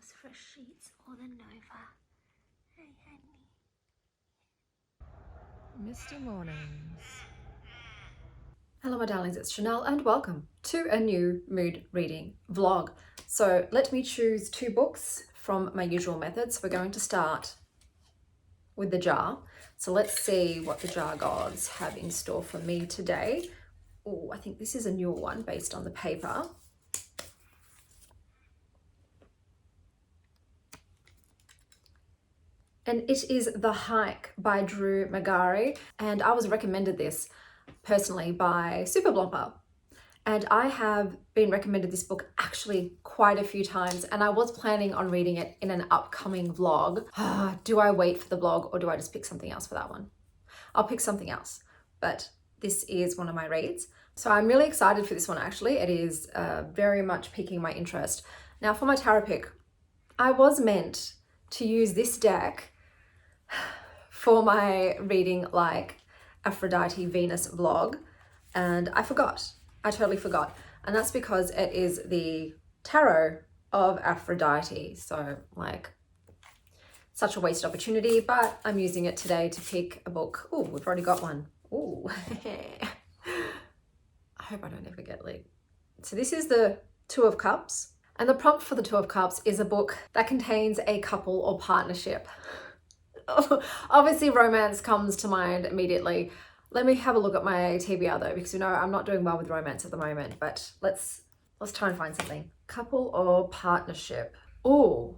those fresh sheets or the Nova. Hey, honey. Mr. Mornings. Hello my darlings, it's Chanel and welcome to a new mood reading vlog. So let me choose two books from my usual methods. We're going to start with the jar. So let's see what the jar gods have in store for me today. Oh, I think this is a newer one based on the paper. And it is The Hike by Drew Magary. And I was recommended this personally by Super Blomper. And I have been recommended this book actually quite a few times, and I was planning on reading it in an upcoming vlog. Do I wait for the vlog or do I just pick something else for that one? I'll pick something else, but this is one of my reads. So I'm really excited for this one actually. It is very much piquing my interest. Now for my tarot pick, I was meant to use this deck for my reading like Aphrodite Venus vlog, and I forgot. I totally forgot. And that's because it is the tarot of Aphrodite. So like such a wasted opportunity, but I'm using it today to pick a book. Oh, we've already got one. Oh, I hope I don't ever get leaked. So this is the Two of Cups. And the prompt for the Two of Cups is a book that contains a couple or partnership. Obviously romance comes to mind immediately. Let me have a look at my TBR though, because you know I'm not doing well with romance at the moment, but let's try and find something. Couple or partnership. I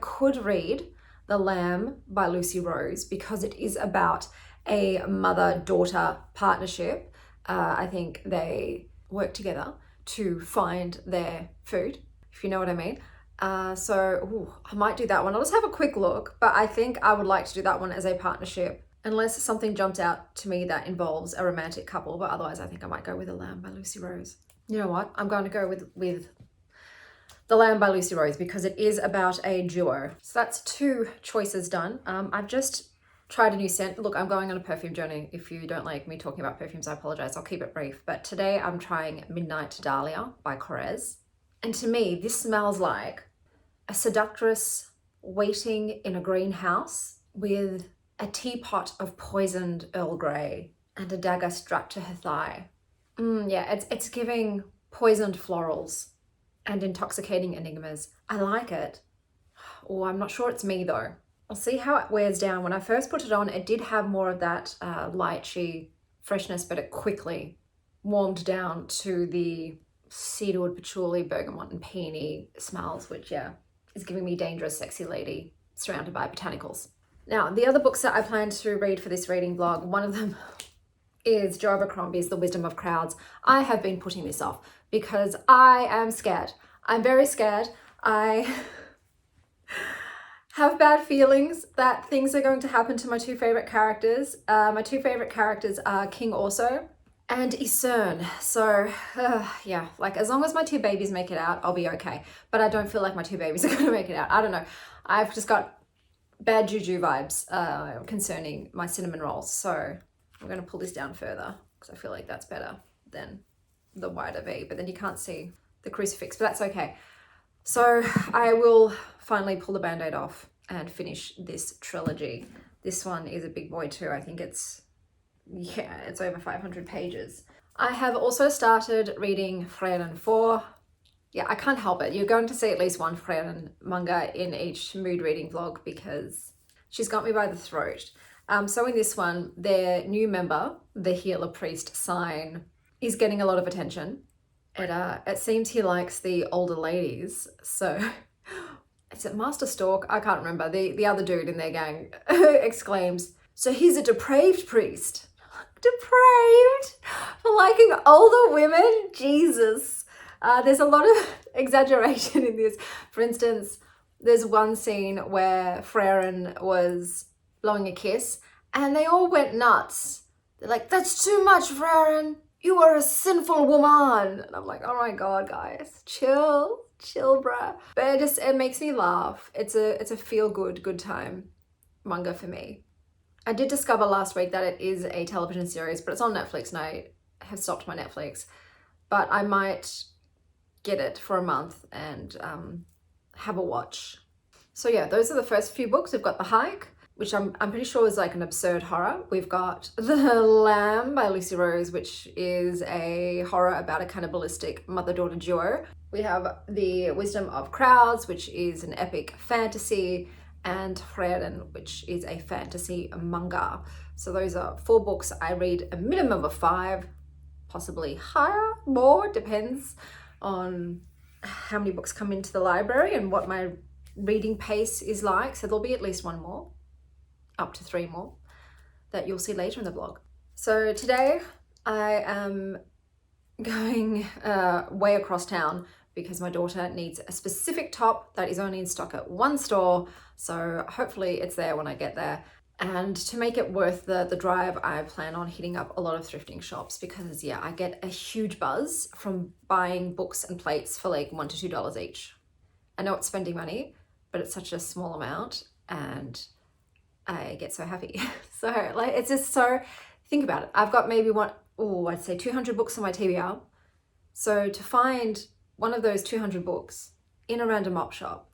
could read The Lamb by Lucy Rose because it is about a mother-daughter partnership. I think they work together to find their food, if you know what I mean. So I might do that one. I'll just have a quick look, but I think I would like to do that one as a partnership. Unless something jumped out to me that involves a romantic couple, but otherwise I think I might go with The Lamb by Lucy Rose. You know what? I'm going to go with The Lamb by Lucy Rose because it is about a duo. So that's two choices done. I've just tried a new scent. Look, I'm going on a perfume journey. If you don't like me talking about perfumes, I apologize. I'll keep it brief. But today I'm trying Midnight Dahlia by Corez. And to me, this smells like a seductress waiting in a greenhouse with a teapot of poisoned Earl Grey and a dagger strapped to her thigh. Yeah, it's giving poisoned florals and intoxicating enigmas. I like it. Oh, I'm not sure it's me though. I'll see how it wears down. When I first put it on, it did have more of that lychee freshness, but it quickly warmed down to the cedarwood, patchouli, bergamot and peony smells, which yeah, is giving me dangerous, sexy lady surrounded by botanicals. Now, the other books that I plan to read for this reading vlog, one of them is Joe Abercrombie's The Wisdom of Crowds. I have been putting this off because I am scared. I'm very scared. I have bad feelings that things are going to happen to my two favorite characters. My two favorite characters are King Orso and Isern. So yeah, like as long as my two babies make it out, I'll be okay. But I don't feel like my two babies are going to make it out. I don't know. I've just got bad juju vibes concerning my cinnamon rolls. So I'm going to pull this down further because I feel like that's better than the wider V, but then you can't see the crucifix, but that's okay. So I will finally pull the band-aid off and finish this trilogy. This one is a big boy too. I think it's over 500 pages. I have also started reading Frieren 4. Yeah, I can't help it. You're going to see at least one frieren manga in each mood reading vlog because she's got me by the throat. So in this one, their new member, the healer priest Sign, is getting a lot of attention. It seems he likes the older ladies. So is it Master Stork? I can't remember. The other dude in their gang exclaims, "So he's a depraved priest." Depraved? For liking older women? Jesus. There's a lot of exaggeration in this. For instance, there's one scene where Frieren was blowing a kiss and they all went nuts. They're like, "That's too much, Frieren. You are a sinful woman." And I'm like, oh my God, guys, chill, bruh. But it makes me laugh. It's a feel good time manga for me. I did discover last week that it is a television series, but it's on Netflix and I have stopped my Netflix. But I might get it for a month and have a watch. So yeah, those are the first few books. We've got The Hike, which I'm pretty sure is like an absurd horror. We've got The Lamb by Lucy Rose, which is a horror about a cannibalistic mother-daughter duo. We have The Wisdom of Crowds, which is an epic fantasy, and Frieren, which is a fantasy manga. So those are 4 books. I read a minimum of 5, possibly higher, more, depends on how many books come into the library and what my reading pace is like. So there'll be at least 1 more, up to 3 more, that you'll see later in the blog. So today I am going way across town because my daughter needs a specific top that is only in stock at 1 store. So hopefully it's there when I get there. And to make it worth the drive, I plan on hitting up a lot of thrifting shops because yeah, I get a huge buzz from buying books and plates for like $1 to $2 each. I know it's spending money, but it's such a small amount and I get so happy. So like, it's just so, think about it. I've got maybe I'd say 200 books on my TBR. So to find one of those 200 books in a random op shop,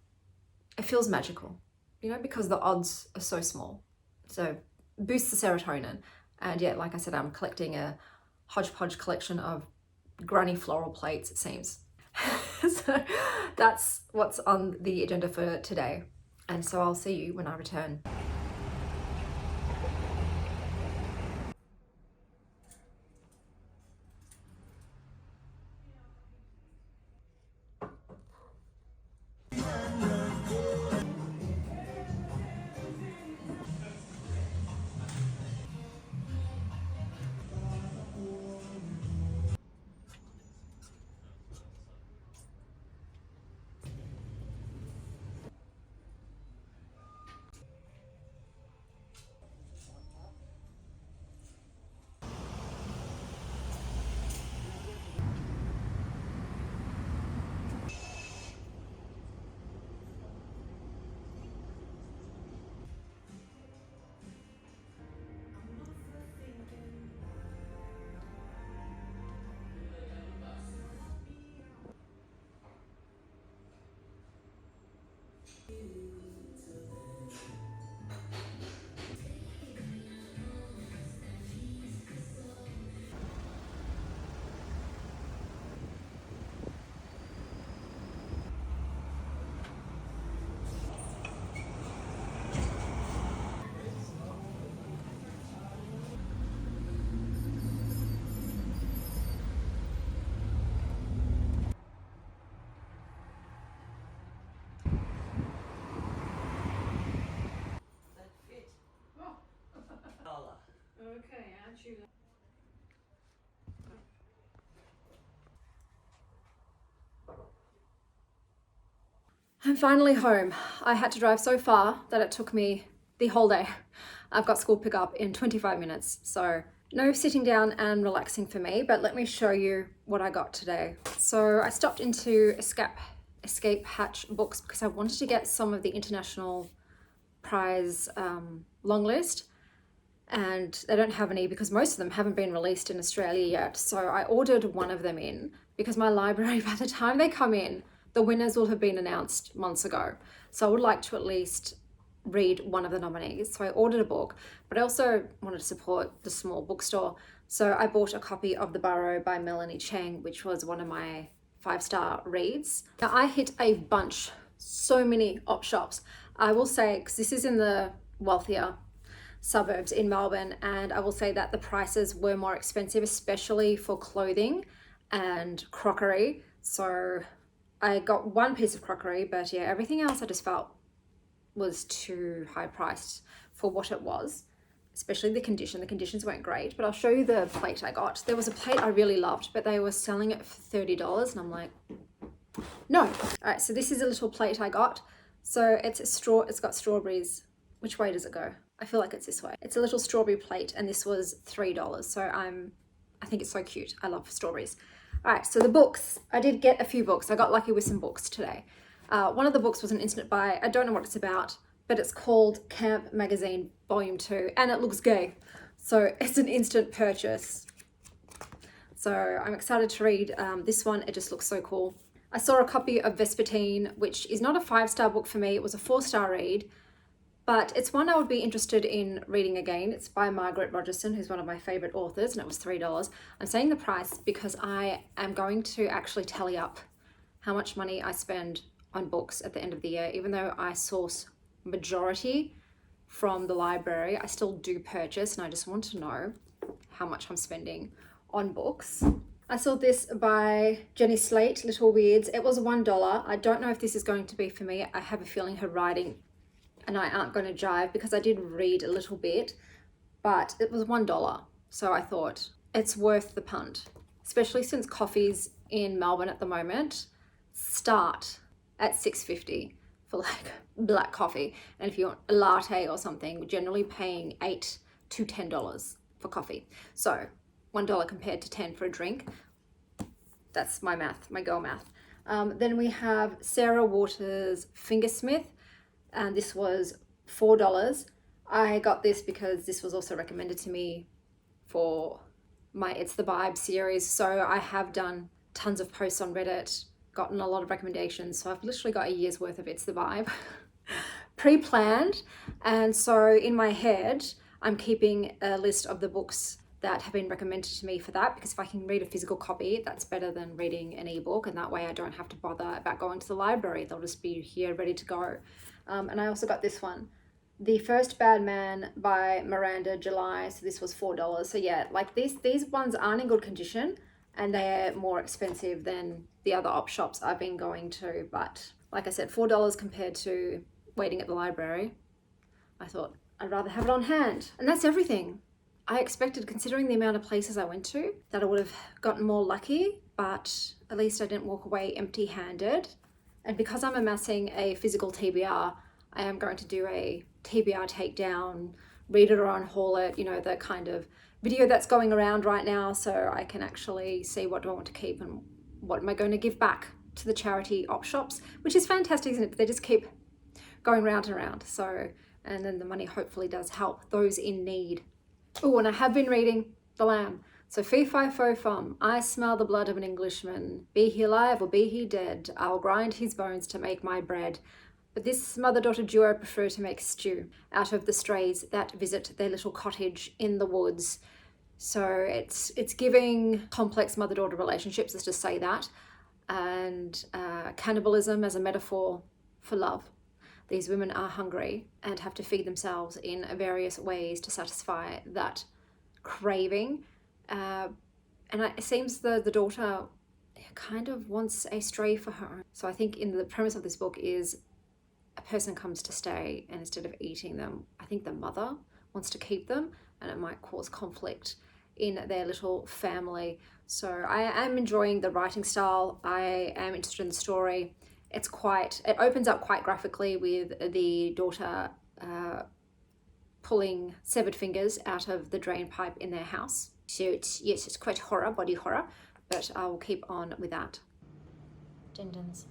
it feels magical, you know, because the odds are so small. So boosts the serotonin. And yeah, like I said, I'm collecting a hodgepodge collection of granny floral plates, it seems. So that's what's on the agenda for today. And so I'll see you when I return. Okay, aren't you? I'm finally home. I had to drive so far that it took me the whole day. I've got school pickup in 25 minutes, so no sitting down and relaxing for me, but let me show you what I got today. So I stopped into Escape Hatch Books because I wanted to get some of the international prize long list, and they don't have any because most of them haven't been released in Australia yet. So I ordered one of them in because my library, by the time they come in, the winners will have been announced months ago. So I would like to at least read one of the nominees. So I ordered a book, but I also wanted to support the small bookstore. So I bought a copy of The Burrow by Melanie Cheng, which was one of my 5-star reads. Now I hit a bunch, so many op shops. I will say, because this is in the wealthier suburbs in Melbourne, and I will say that the prices were more expensive, especially for clothing and crockery. So I got one piece of crockery, but yeah, everything else I just felt was too high priced for what it was, especially the condition. The conditions weren't great, but I'll show you the plate I got. There was a plate I really loved, but they were selling it for $30, and I'm like, no. All right, so this is a little plate I got. So it's got strawberries. Which way does it go? I feel like it's this way. It's a little strawberry plate, and this was $3. So I think it's so cute. I love strawberries. All right, so the books. I did get a few books. I got lucky with some books today. One of the books was an instant buy. I don't know what it's about, but it's called Camp Magazine Volume 2, and it looks gay. So it's an instant purchase. So I'm excited to read this one. It just looks so cool. I saw a copy of Vespertine, which is not a 5-star book for me. It was a 4-star read, but it's one I would be interested in reading again. It's by Margaret Rogerson, who's one of my favorite authors, and it was $3. I'm saying the price because I am going to actually tally up how much money I spend on books at the end of the year. Even though I source majority from the library, I still do purchase, and I just want to know how much I'm spending on books. I saw this by Jenny Slate, Little Weirds. It was $1. I don't know if this is going to be for me. I have a feeling her writing and I aren't going to jive because I did read a little bit, but it was $1. So I thought it's worth the punt, especially since coffees in Melbourne at the moment start at $6.50 for like black coffee. And if you want a latte or something, we're generally paying $8 to $10 for coffee. So $1 compared to 10 for a drink. That's my math, my girl math. Then we have Sarah Waters' Fingersmith, and this was $4. I got this because this was also recommended to me for my It's the Vibe series. So I have done tons of posts on Reddit, gotten a lot of recommendations. So I've literally got a year's worth of It's the Vibe pre-planned. And so in my head, I'm keeping a list of the books that have been recommended to me for that, because if I can read a physical copy, that's better than reading an ebook, and that way I don't have to bother about going to the library. They'll just be here ready to go. And I also got this one, The First Bad Man by Miranda July. So this was $4. So yeah, like these ones aren't in good condition, and they're more expensive than the other op shops I've been going to. But like I said, $4 compared to waiting at the library. I thought I'd rather have it on hand. And that's everything. I expected, considering the amount of places I went to, that I would have gotten more lucky, but at least I didn't walk away empty-handed. And because I'm amassing a physical TBR, I am going to do a TBR takedown, read it or unhaul it, you know, the kind of video that's going around right now, so I can actually see what do I want to keep and what am I going to give back to the charity op shops, which is fantastic, isn't it? They just keep going round and round. So, and then the money hopefully does help those in need. Oh, and I have been reading The Lamb. So fee fi fo fum, I smell the blood of an Englishman. Be he alive or be he dead, I'll grind his bones to make my bread. But this mother-daughter duo prefer to make stew out of the strays that visit their little cottage in the woods. So it's giving complex mother-daughter relationships, let's just say that, and cannibalism as a metaphor for love. These women are hungry and have to feed themselves in various ways to satisfy that craving. And it seems the daughter kind of wants a stray for her own. So I think in the premise of this book is a person comes to stay, and instead of eating them, I think the mother wants to keep them, and it might cause conflict in their little family. So I am enjoying the writing style. I am interested in the story. It opens up quite graphically with the daughter pulling severed fingers out of the drain pipe in their house. So it's quite horror, body horror, but I will keep on with that. Dindins.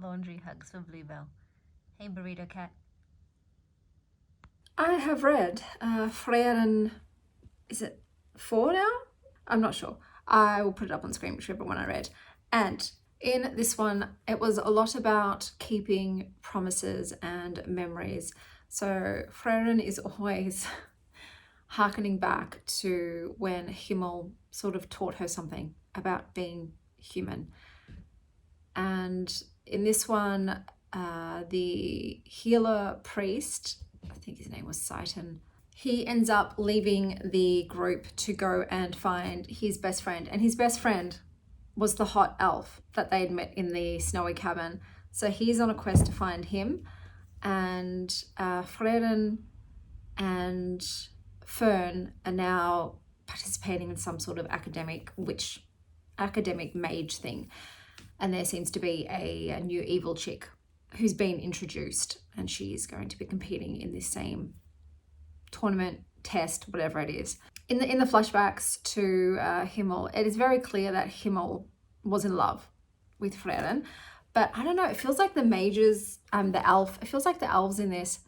Laundry hugs for Bluebell. Hey, burrito cat. I have read Frieren, is it 4 now? I'm not sure. I will put it up on screen, whichever one I read. And in this one, it was a lot about keeping promises and memories. So Frieren is always harkening back to when Himmel sort of taught her something about being human. And in this one, the healer priest, I think his name was Seitan, he ends up leaving the group to go and find his best friend. And his best friend was the hot elf that they had met in the snowy cabin. So he's on a quest to find him. And Frieren and Fern are now participating in some sort of academic mage thing. And there seems to be a new evil chick who's been introduced, and she's going to be competing in this same tournament, test, whatever it is. In the flashbacks to Himmel, it is very clear that Himmel was in love with Frieren, but I don't know, it feels like the mages, it feels like the elves in this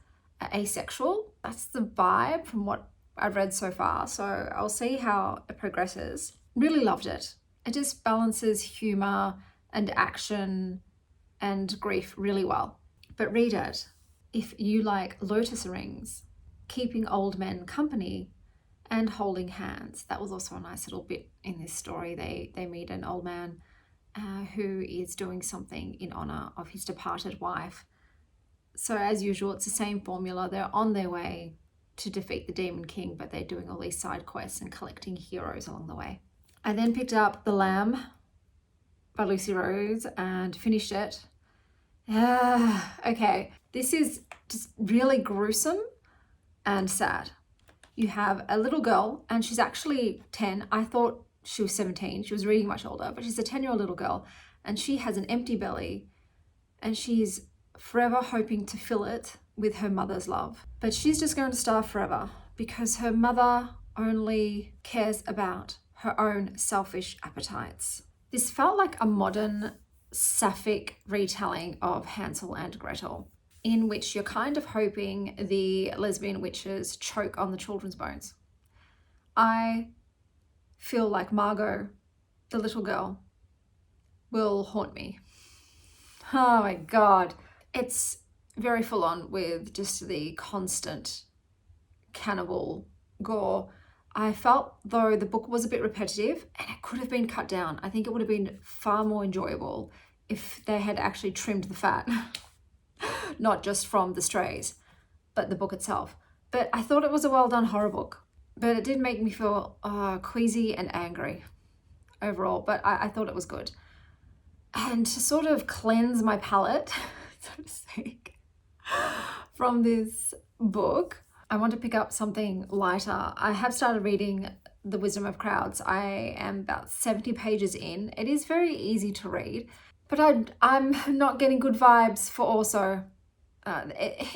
are asexual. That's the vibe from what I've read so far, so I'll see how it progresses. Really loved it. It just balances humor and action and grief really well. But read it if you like lotus rings, keeping old men company, and holding hands. That was also a nice little bit in this story. They meet an old man who is doing something in honor of his departed wife. So as usual, it's the same formula. They're on their way to defeat the Demon King, but they're doing all these side quests and collecting heroes along the way. I then picked up The Lamb by Lucy Rose and finished it. Okay, this is just really gruesome and sad. You have a little girl, and she's actually 10. I thought she was 17. She was reading much older, but she's a 10-year-old little girl, and she has an empty belly, and she's forever hoping to fill it with her mother's love. But she's just going to starve forever because her mother only cares about her own selfish appetites. This felt like a modern sapphic retelling of Hansel and Gretel, in which you're kind of hoping the lesbian witches choke on the children's bones. I feel like Margot, the little girl, will haunt me. Oh my God. It's very full on with just the constant cannibal gore. I felt though the book was a bit repetitive and it could have been cut down. I think it would have been far more enjoyable if they had actually trimmed the fat. Not just from the strays, but the book itself. But I thought it was a well done horror book. But it did make me feel queasy and angry overall, but I thought it was good. And to sort of cleanse my palate, so to speak, from this book, I want to pick up something lighter. I have started reading The Wisdom of Crowds. I am about 70 pages in. It is very easy to read, but I'm not getting good vibes for also.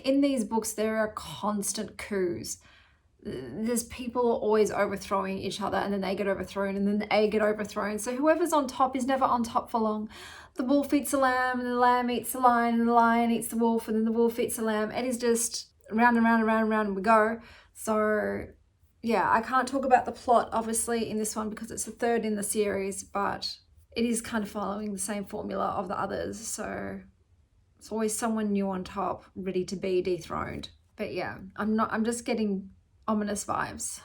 In these books, there are constant coups. There's people always overthrowing each other, and then they get overthrown, and then they get overthrown. So whoever's on top is never on top for long. The wolf eats the lamb, and the lamb eats the lion, and the lion eats the wolf, and then the wolf eats the lamb. It is just round and round and round and round we go. So yeah, I can't talk about the plot obviously in this one because it's the third in the series, but it is kind of following the same formula of the others. So it's always someone new on top, ready to be dethroned. But yeah, I'm just getting ominous vibes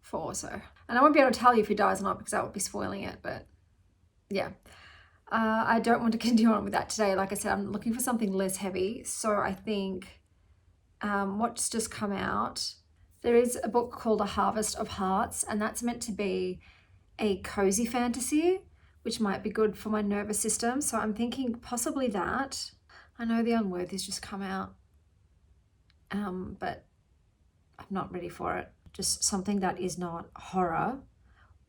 for Orso. And I won't be able to tell you if he dies or not because that would be spoiling it, but yeah. I don't want to continue on with that today. Like I said, I'm looking for something less heavy. So I think what's just come out, there is a book called A Harvest of Hearts, and that's meant to be a cozy fantasy, which might be good for my nervous system. So I'm thinking possibly that. I know The Unworthy's just come out, but I'm not ready for it. Just something that is not horror.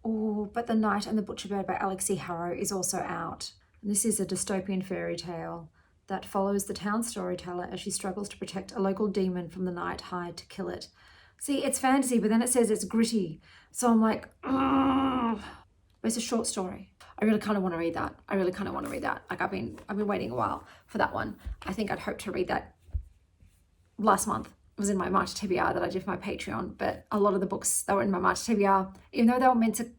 Oh, but The Knight and the Butcherbird by Alix Harrow is also out. And this is a dystopian fairy tale that follows the town storyteller as she struggles to protect a local demon from the night hired to kill it. See, it's fantasy, but then it says it's gritty. So I'm like, ugh. But it's a short story. I really kind of want to read that. Like I've been waiting a while for that one. I think I'd hoped to read that last month. It was in my March TBR that I did for my Patreon, but a lot of the books that were in my March TBR, even though they were meant to,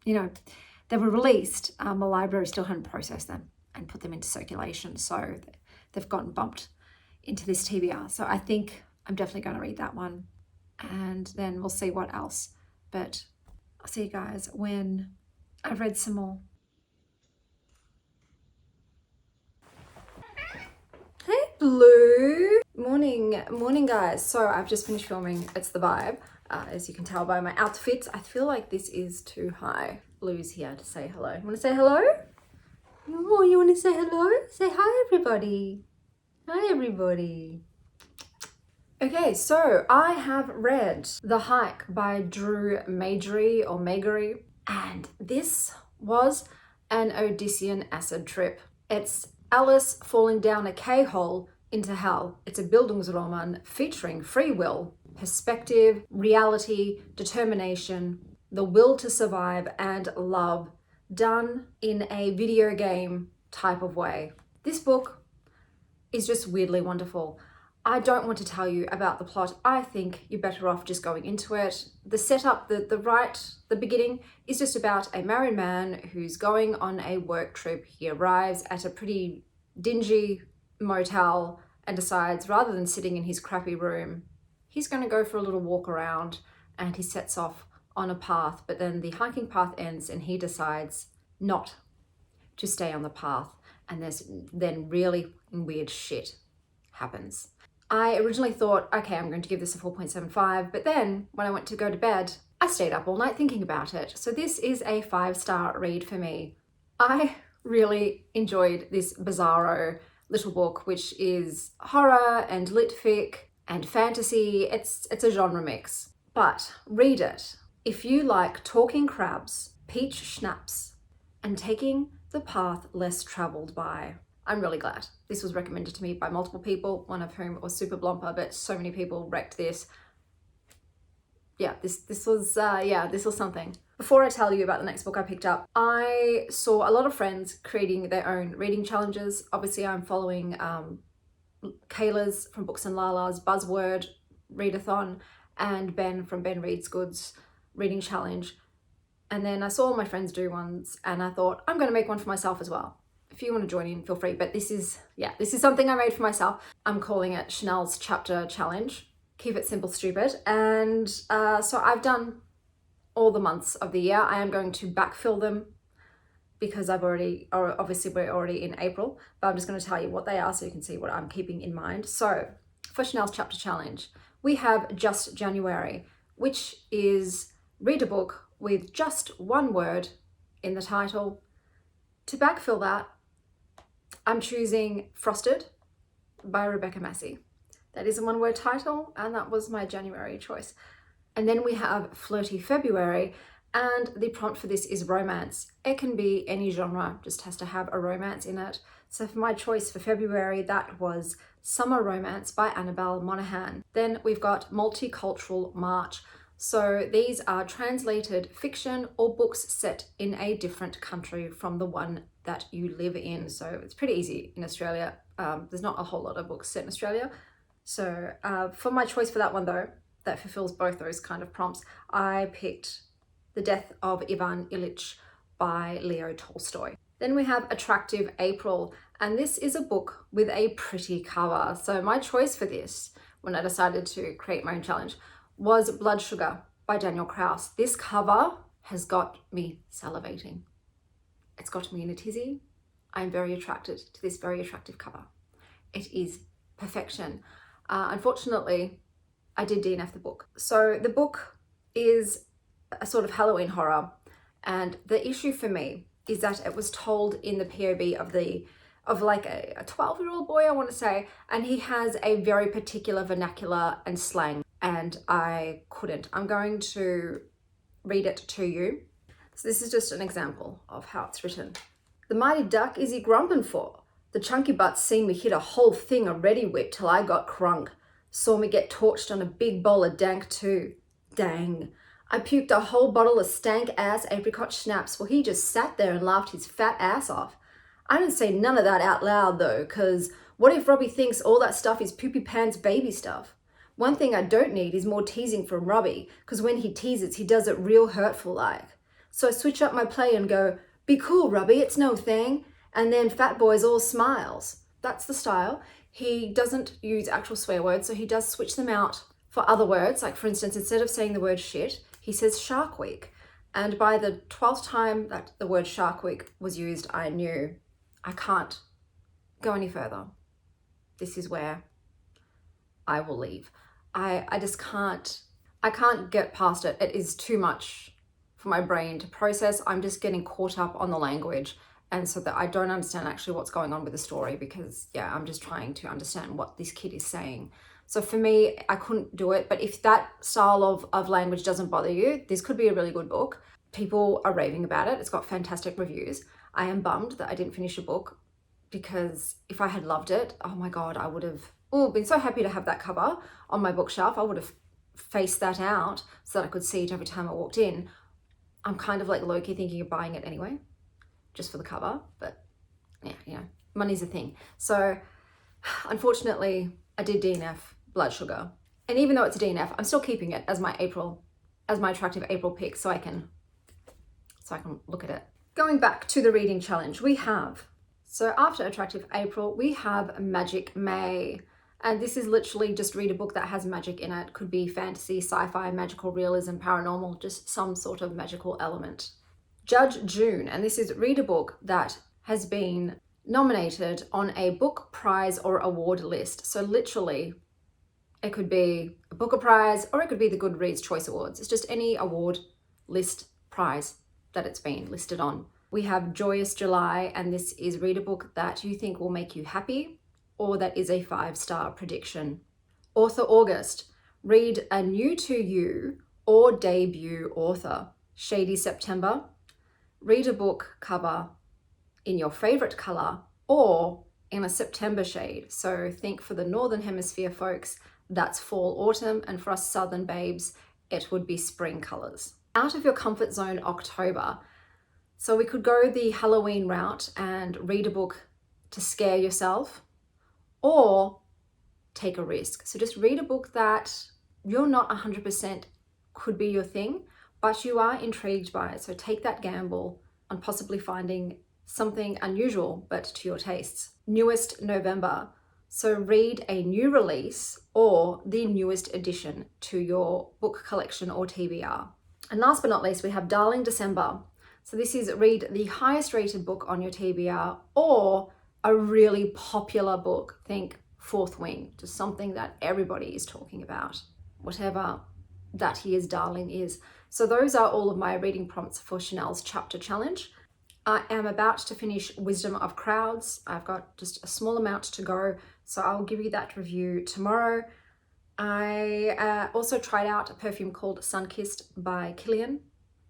they were released, my library still hadn't processed them and put them into circulation. So they've gotten bumped into this TBR. So I think I'm definitely going to read that one, and then we'll see what else. But I'll see you guys when I've read some more. Hey, Blue. Morning guys. So I've just finished filming It's the Vibe. As you can tell by my outfit, I feel like this is too high. Blue's here to say hello. You want to say hello? Oh, you want to say hello? Say hi, everybody. Hi, everybody. Okay, so I have read The Hike by Drew Magary, and this was an Odyssean acid trip. It's Alice falling down a K-hole into hell. It's a Bildungsroman featuring free will, perspective, reality, determination, the will to survive, and love, done in a video game type of way. This book is just weirdly wonderful. I don't want to tell you about the plot. I think you're better off just going into it. The setup, the beginning is just about a married man who's going on a work trip. He arrives at a pretty dingy motel and decides, rather than sitting in his crappy room, he's going to go for a little walk around, and he sets off on a path. But then the hiking path ends and he decides not to stay on the path. And there's then really weird shit happens. I originally thought, okay, I'm going to give this a 4.75, but then when I went to go to bed, I stayed up all night thinking about it. So this is a 5-star read for me. I really enjoyed this bizarro little book, which is horror and litfic and fantasy. It's a genre mix, but read it. If you like talking crabs, peach schnapps, and taking the path less traveled by. I'm really glad. This was recommended to me by multiple people, one of whom was super blomper, but so many people wrecked this. Yeah, this was something. Before I tell you about the next book I picked up, I saw a lot of friends creating their own reading challenges. Obviously, I'm following Kayla's from Books and Lala's Buzzword Readathon and Ben from Ben Reads Good's reading challenge. And then I saw all my friends do ones and I thought, I'm going to make one for myself as well. If you want to join in, feel free. But this is something I made for myself. I'm calling it Chanel's Chapter Challenge. Keep it simple, stupid. And so I've done all the months of the year. I am going to backfill them because obviously we're already in April, but I'm just going to tell you what they are so you can see what I'm keeping in mind. So for Chanel's Chapter Challenge, we have Just January, which is read a book with just one word in the title. To backfill that, I'm choosing Frosted by Rebecca Massey. That is a one-word title, and that was my January choice. And then we have Flirty February, and the prompt for this is romance. It can be any genre, just has to have a romance in it. So for my choice for February, that was Summer Romance by Annabelle Monaghan. Then we've got Multicultural March. So these are translated fiction or books set in a different country from the one that you live in. So it's pretty easy in Australia. There's not a whole lot of books set in Australia. So for my choice for that one though, that fulfills both those kind of prompts, I picked The Death of Ivan Ilyich by Leo Tolstoy. Then we have Attractive April, and this is a book with a pretty cover. So my choice for this, when I decided to create my own challenge, was Blood Sugar by Daniel Kraus. This cover has got me salivating. It's got me in a tizzy. I'm very attracted to this very attractive cover. It is perfection. Unfortunately, I did DNF the book. So the book is a sort of Halloween horror, and the issue for me is that it was told in the POV of like a 12-year-old boy, I want to say, and he has a very particular vernacular and slang, and I couldn't. I'm going to read it to you. So this is just an example of how it's written. The mighty duck is he grumpin' for? The chunky butts seen me hit a whole thing of ready whip till I got crunk. Saw me get torched on a big bowl of dank too. Dang. I puked a whole bottle of stank ass apricot schnapps while he just sat there and laughed his fat ass off. I didn't say none of that out loud though, cause what if Robbie thinks all that stuff is poopy pants baby stuff? One thing I don't need is more teasing from Robbie, cause when he teases, he does it real hurtful like. So I switch up my play and go, be cool, Robbie, it's no thing. And then fat boy's all smiles. That's the style. He doesn't use actual swear words, so he does switch them out for other words. Like for instance, instead of saying the word shit, he says Shark Week. And by the 12th time that the word Shark Week was used, I knew I can't go any further. This is where I will leave. I just can't get past it. It is too much for my brain to process. I'm just getting caught up on the language. And so that I don't understand actually what's going on with the story because yeah, I'm just trying to understand what this kid is saying. So for me, I couldn't do it. But if that style of language doesn't bother you, this could be a really good book. People are raving about it. It's got fantastic reviews. I am bummed that I didn't finish a book because if I had loved it, oh my God, I would have been so happy to have that cover on my bookshelf. I would have faced that out so that I could see it every time I walked in. I'm kind of like low-key thinking of buying it anyway, just for the cover, but yeah, you know, money's a thing. So unfortunately, I did DNF Blood Sugar. And even though it's a DNF, I'm still keeping it as my attractive April pick so I can look at it. Going back to the reading challenge, we have, so after Attractive April, we have Magic May. And this is literally just read a book that has magic in it. Could be fantasy, sci-fi, magical realism, paranormal, just some sort of magical element. Judge June, and this is read a book that has been nominated on a book prize or award list. So literally, it could be a Booker Prize or it could be the Goodreads Choice Awards. It's just any award list prize that it's been listed on. We have Joyous July, and this is read a book that you think will make you happy or that is a 5-star prediction. Author August, read a new to you or debut author. Shady September, read a book cover in your favorite color or in a September shade. So think for the Northern Hemisphere folks, that's fall, autumn, and for us Southern babes, it would be spring colors. Out of your comfort zone, October. So we could go the Halloween route and read a book to scare yourself or take a risk. So just read a book that you're not 100% could be your thing, but you are intrigued by it. So take that gamble on possibly finding something unusual, but to your tastes. Newest November. So read a new release or the newest addition to your book collection or TBR. And last but not least, we have Darling December. So this is read the highest rated book on your TBR or a really popular book. Think Fourth Wing, just something that everybody is talking about, whatever that year's darling is. So those are all of my reading prompts for Chanel's chapter challenge. I am about to finish Wisdom of Crowds. I've got just a small amount to go, so I'll give you that review tomorrow. I also tried out a perfume called Sunkissed by Kilian.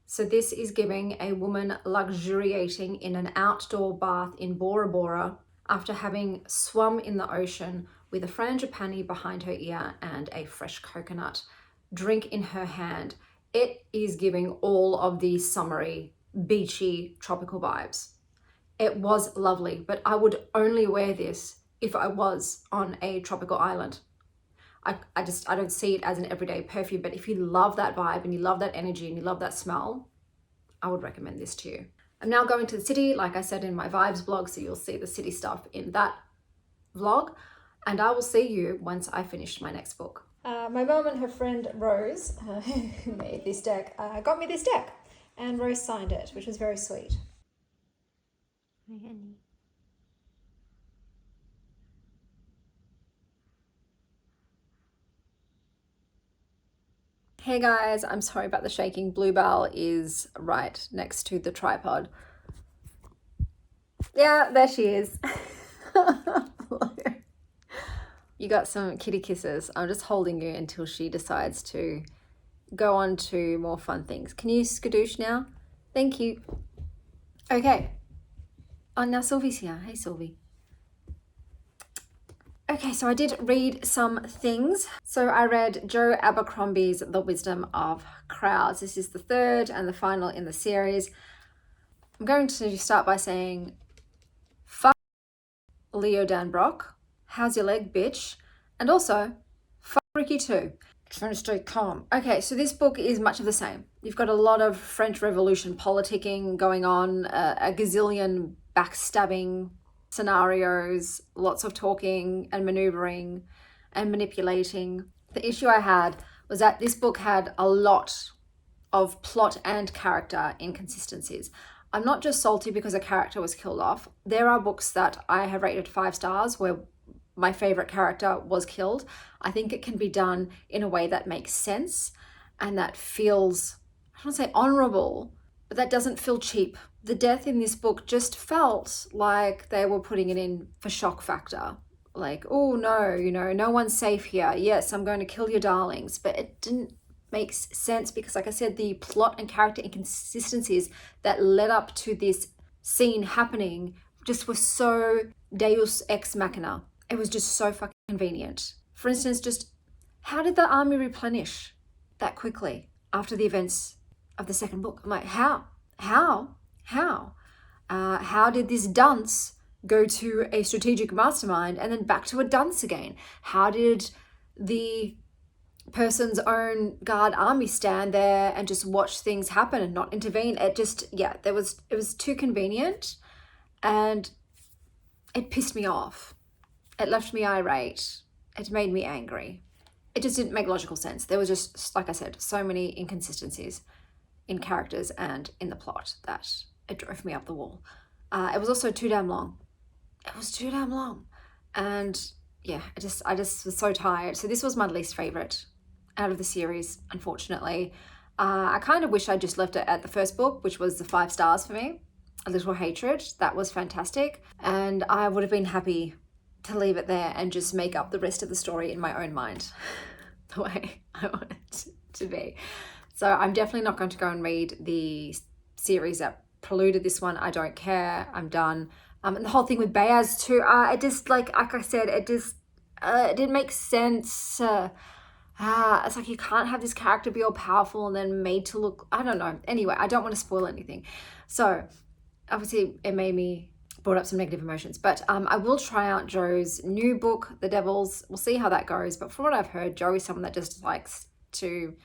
So this is giving a woman luxuriating in an outdoor bath in Bora Bora after having swum in the ocean with a frangipani behind her ear and a fresh coconut drink in her hand. It is giving all of these summery, beachy, tropical vibes. It was lovely, but I would only wear this if I was on a tropical island. I don't see it as an everyday perfume, but if you love that vibe and you love that energy and you love that smell, I would recommend this to you. I'm now going to the city, like I said in my vibes vlog, so you'll see the city stuff in that vlog, and I will see you once I finish my next book. My mum and her friend Rose, who made this deck, got me this deck, and Rose signed it, which was very sweet. My honey. Hey guys, I'm sorry about the shaking. Bluebell is right next to the tripod. Yeah, there she is. You got some kitty kisses. I'm just holding you until she decides to go on to more fun things. Can you skadoosh now? Thank you. Okay. Oh, now Sylvie's here. Hey, Sylvie. Okay, so I did read some things. So I read Joe Abercrombie's The Wisdom of Crowds. This is the third and the final in the series. I'm going to start by saying, fuck Leo Dan Brock. How's your leg, bitch? And also, fuck Ricky too. Trying to stay calm. Okay, so this book is much of the same. You've got a lot of French Revolution politicking going on, a gazillion backstabbing scenarios, lots of talking and maneuvering and manipulating. The issue I had was that this book had a lot of plot and character inconsistencies. I'm not just salty because a character was killed off. There are books that I have rated 5 stars where my favorite character was killed. I think it can be done in a way that makes sense and that feels, I don't want to say honorable, but that doesn't feel cheap. The death in this book just felt like they were putting it in for shock factor. Like, oh no, no one's safe here. Yes, I'm going to kill your darlings. But it didn't make sense because, like I said, the plot and character inconsistencies that led up to this scene happening just were so deus ex machina. It was just so fucking convenient. For instance, just how did the army replenish that quickly after the events of the second book? I'm like, how did this dunce go to a strategic mastermind and then back to a dunce again? How did the person's own guard army stand there and just watch things happen and not intervene? It just, yeah, it was too convenient, and it pissed me off. It left me irate. It made me angry. It just didn't make logical sense. There was just, like I said, so many inconsistencies in characters and in the plot that it drove me up the wall. It was also too damn long. It was too damn long. And yeah, I just was so tired. So this was my least favorite out of the series, unfortunately. I kind of wish I just left it at the first book, which was the 5 stars for me. A Little Hatred. That was fantastic. And I would have been happy to leave it there and just make up the rest of the story in my own mind, the way I want it to be. So I'm definitely not going to go and read the series that preluded this one. I don't care. I'm done. And the whole thing with Bayaz too, it just, like I said, it just, it didn't make sense. It's like you can't have this character be all powerful and then made to look, I don't know. Anyway, I don't want to spoil anything. So obviously it made me brought up some negative emotions, but I will try out Joe's new book, The Devils. We'll see how that goes. But from what I've heard, Joe is someone that just likes to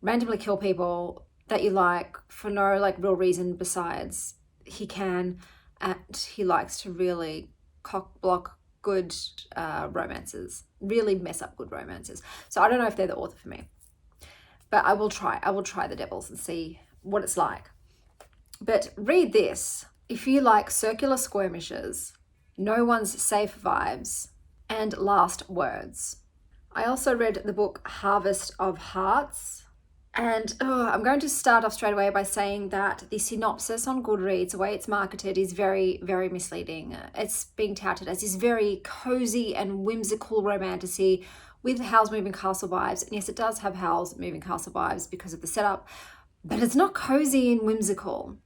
randomly kill people that you like for no like real reason besides he can, and he likes to really cock block good romances, really mess up good romances. So I don't know if they're the author for me, but I will try The Devils and see what it's like. But read this if you like circular skirmishes, no one's safe vibes, and last words. I also read the book Harvest of Hearts, and I'm going to start off straight away by saying that the synopsis on Goodreads, the way it's marketed, is very, very misleading. It's being touted as this very cozy and whimsical romantasy with Howl's Moving Castle vibes. And yes, it does have Howl's Moving Castle vibes because of the setup, but it's not cozy and whimsical.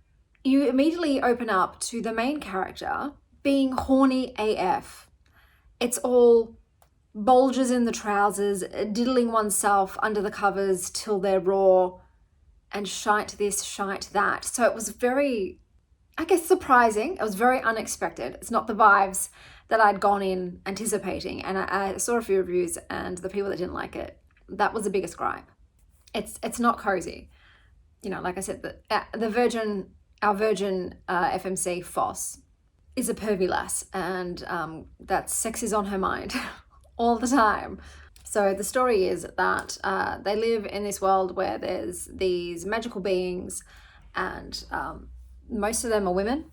You immediately open up to the main character being horny AF. It's all bulges in the trousers, diddling oneself under the covers till they're raw, and shite this, shite that. So it was very, I guess, surprising. It was very unexpected. It's not the vibes that I'd gone in anticipating. And I saw a few reviews, and the people that didn't like it, that was the biggest gripe. It's not cozy. You know, like I said, our virgin FMC Foss is a pervy lass, and that sex is on her mind all the time. So the story is that they live in this world where there's these magical beings, and most of them are women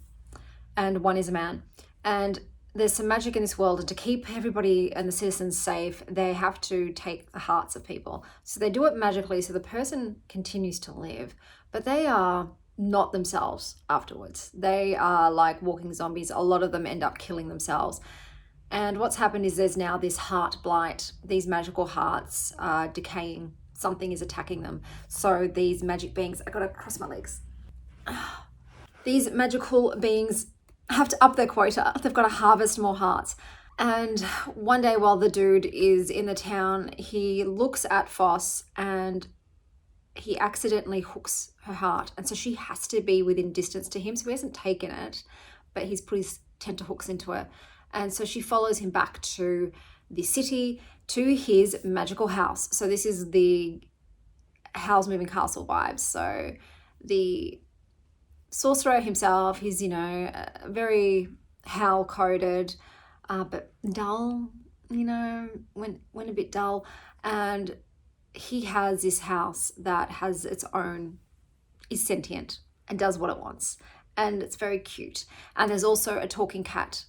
and one is a man. And there's some magic in this world, and to keep everybody and the citizens safe, they have to take the hearts of people. So they do it magically, so the person continues to live, but they are not themselves afterwards. They are like walking zombies. A lot of them end up killing themselves. And what's happened is there's now this heart blight. These magical hearts are decaying. Something is attacking them. So these magic beings, I gotta cross my legs. These magical beings have to up their quota. They've got to harvest more hearts. And one day while the dude is in the town, he looks at Foss and he accidentally hooks her heart. And so she has to be within distance to him. So he hasn't taken it, but he's put his tenterhooks into it. And so she follows him back to the city, to his magical house. So this is the Howl's Moving Castle vibes. So the sorcerer himself, he's, you know, very Howl coded, but dull, you know, went a bit dull. And he has this house that has its own, is sentient and does what it wants. And it's very cute. And there's also a talking cat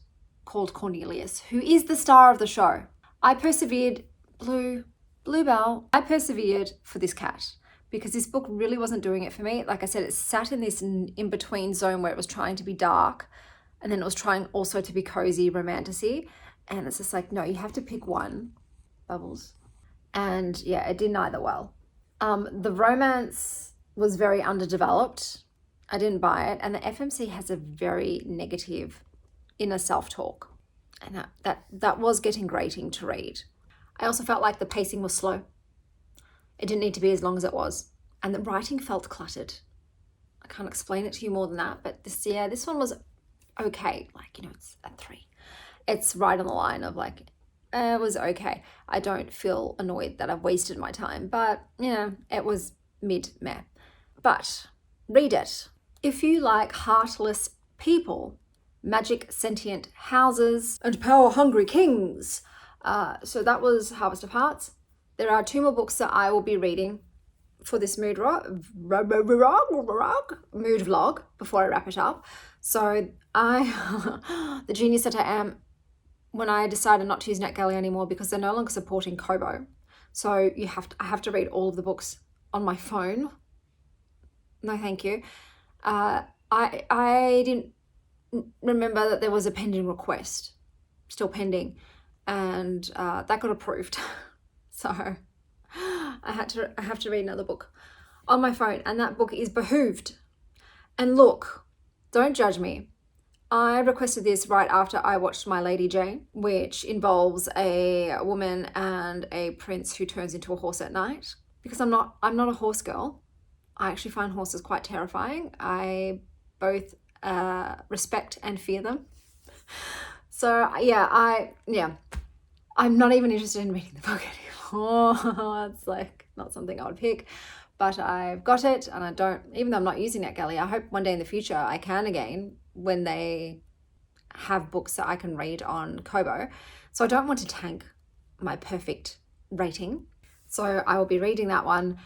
called Cornelius, who is the star of the show. I persevered, Bluebell, I persevered for this cat because this book really wasn't doing it for me. Like I said, it sat in this in-between zone where it was trying to be dark and then it was trying also to be cozy, romantasy. And it's just like, no, you have to pick one, Bubbles. And yeah, it did neither well. The romance was very underdeveloped. I didn't buy it. And the FMC has a very negative inner self-talk. And that was getting grating to read. I also felt like the pacing was slow. It didn't need to be as long as it was. And the writing felt cluttered. I can't explain it to you more than that. But this one was okay. Like, you know, it's a 3. It's right on the line of like, it was okay. I don't feel annoyed that I've wasted my time, but you know, it was meh. But read it. If you like heartless people, magic sentient houses, and power-hungry kings. So that was Harvest of Hearts. There are 2 more books that I will be reading for this mood vlog before I wrap it up. So I, the genius that I am, when I decided not to use NetGalley anymore because they're no longer supporting Kobo. So I have to read all of the books on my phone. No, thank you. I didn't remember that there was a pending request, still pending, and that got approved. So I have to read another book on my phone, and that book is Behooved. And look, don't judge me. I requested this right after I watched My Lady Jane, which involves a woman and a prince who turns into a horse at night. Because I'm not a horse girl. I actually find horses quite terrifying. I both respect and fear them. So I'm not even interested in reading the book anymore. It's like not something I would pick, but I've got it, and I don't, even though I'm not using NetGalley, I hope one day in the future I can again when they have books that I can read on Kobo. So I don't want to tank my perfect rating. So I will be reading that one,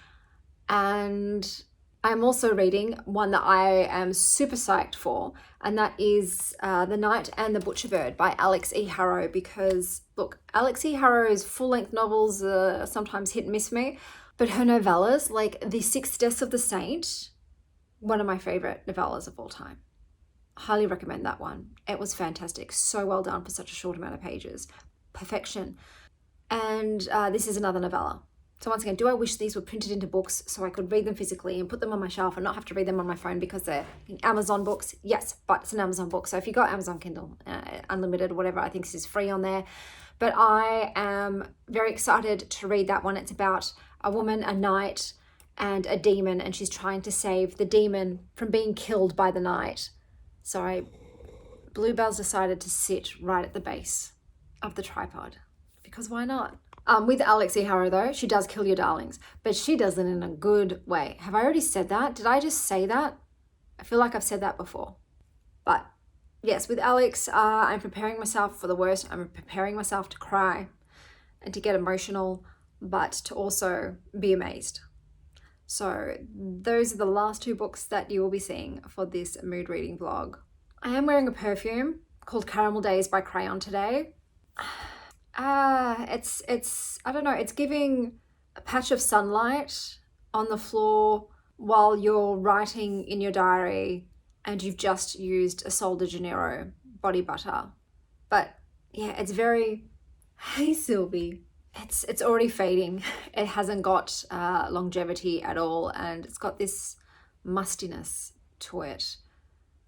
and I'm also reading one that I am super psyched for, and that is The Knight and the Butcherbird by Alix E. Harrow, because, look, Alix E. Harrow's full-length novels sometimes hit and miss me, but her novellas, like The Six Deaths of the Saint, one of my favourite novellas of all time. Highly recommend that one. It was fantastic. So well done for such a short amount of pages. Perfection. And this is another novella. So once again, do I wish these were printed into books so I could read them physically and put them on my shelf and not have to read them on my phone because they're Amazon books? Yes, but it's an Amazon book. So if you got Amazon Kindle, Unlimited or whatever, I think this is free on there. But I am very excited to read that one. It's about a woman, a knight, and a demon, and she's trying to save the demon from being killed by the knight. So Bluebell's decided to sit right at the base of the tripod, because why not? With Alix E. Harrow though, she does kill your darlings, but she does it in a good way. Have I already said that? Did I just say that? I feel like I've said that before. But yes, with Alix, I'm preparing myself for the worst. I'm preparing myself to cry and to get emotional, but to also be amazed. So those are the last 2 books that you will be seeing for this mood reading vlog. I am wearing a perfume called Caramel Days by Crayon today. It's I don't know, it's giving a patch of sunlight on the floor while you're writing in your diary and you've just used a Sol de Janeiro body butter. But yeah, it's very, hey Sylvie, it's already fading. It hasn't got longevity at all, and it's got this mustiness to it,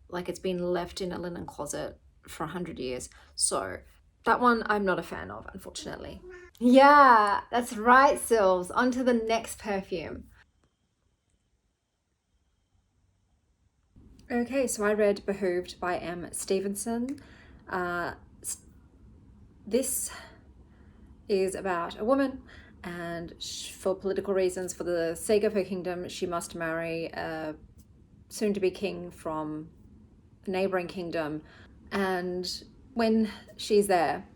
like it's been left in a linen closet for 100 years. So that one I'm not a fan of, unfortunately. Yeah, that's right, Sylves. On to the next perfume. Okay, so I read Behooved by M. Stevenson. This is about a woman, and for political reasons, for the sake of her kingdom, she must marry a soon-to-be king from a neighbouring kingdom. And when she's there,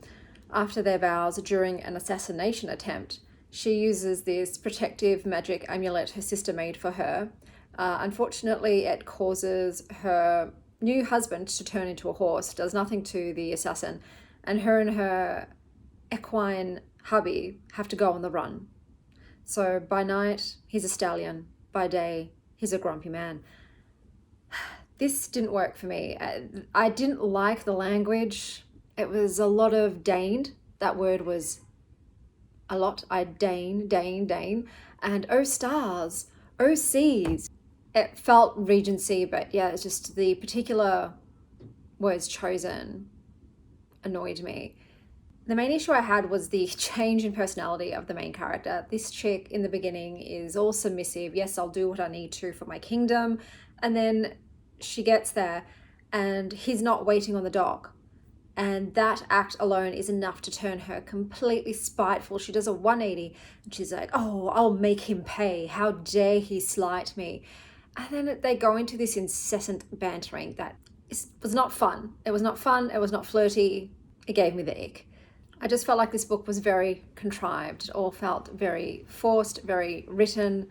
after their vows during an assassination attempt, she uses this protective magic amulet her sister made for her. Unfortunately, it causes her new husband to turn into a horse, does nothing to the assassin, and her equine hubby have to go on the run. So by night, he's a stallion. By day, he's a grumpy man. This didn't work for me. I didn't like the language. It was a lot of deigned. That word was a lot. I deign. And oh stars, oh seas. It felt Regency, but yeah, it's just the particular words chosen annoyed me. The main issue I had was the change in personality of the main character. This chick in the beginning is all submissive. Yes, I'll do what I need to for my kingdom. And then she gets there and he's not waiting on the dock. And that act alone is enough to turn her completely spiteful. She does a 180 and she's like, oh, I'll make him pay. How dare he slight me? And then they go into this incessant bantering that was not fun. It was not fun. It was not flirty. It gave me the ick. I just felt like this book was very contrived. It all felt very forced, very written.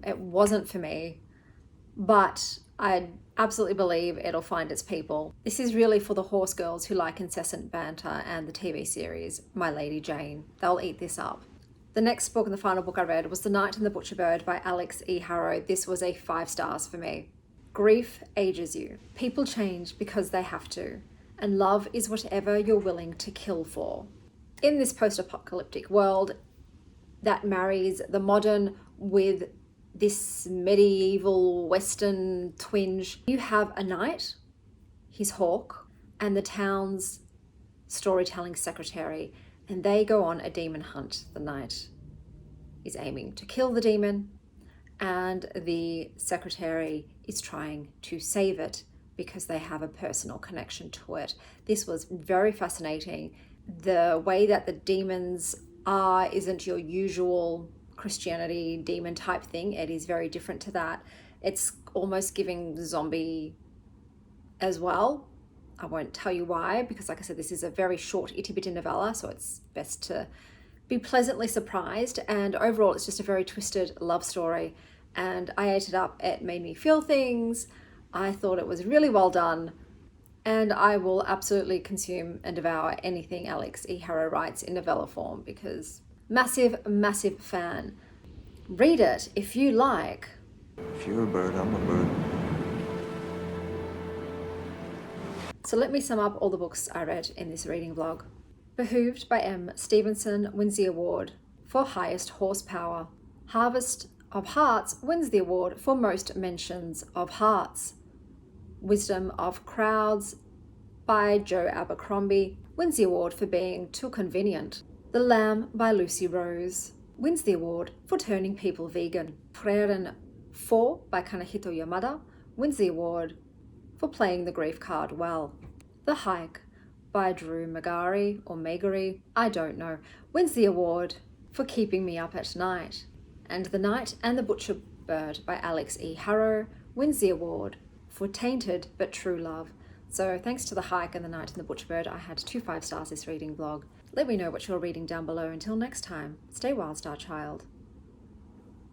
It wasn't for me, but I absolutely believe it'll find its people. This is really for the horse girls who like incessant banter and the TV series My Lady Jane. They'll eat this up. The next book and the final book I read was The Knight and the Butcherbird by Alix E. Harrow. This was a 5 stars for me. Grief ages you. People change because they have to, and love is whatever you're willing to kill for. In this post-apocalyptic world that marries the modern with this medieval Western twinge, you have a knight, his hawk, and the town's storytelling secretary, and they go on a demon hunt. The knight is aiming to kill the demon, and the secretary is trying to save it because they have a personal connection to it. This was very fascinating. The way that the demons are isn't your usual Christianity demon type thing. It is very different to that. It's almost giving zombie as well. I won't tell you why, because like I said, this is a very short itty bitty novella, so it's best to be pleasantly surprised. And overall, it's just a very twisted love story, and I ate it up. It made me feel things. I thought it was really well done, and I will absolutely consume and devour anything Alix E. Harrow writes in novella form, because massive fan. Read it if you like. If you're a bird, I'm a bird. So let me sum up all the books I read in this reading vlog. Behooved by M. Stevenson wins the award for highest horsepower. Harvest of Hearts wins the award for most mentions of hearts. Wisdom of Crowds by Joe Abercrombie wins the award for being too convenient. The Lamb by Lucy Rose wins the award for turning people vegan. Frieren 4 by Kanehito Yamada wins the award for playing the grief card well. The Hike by Drew Magary or Magary, I don't know, wins the award for keeping me up at night. And The Knight and the Butcherbird by Alix E. Harrow wins the award for tainted but true love. So thanks to The Hike and The Knight and the Butcherbird, I had 2 5 stars this reading vlog. Let me know what you're reading down below. Until next time, stay wild, Star Child.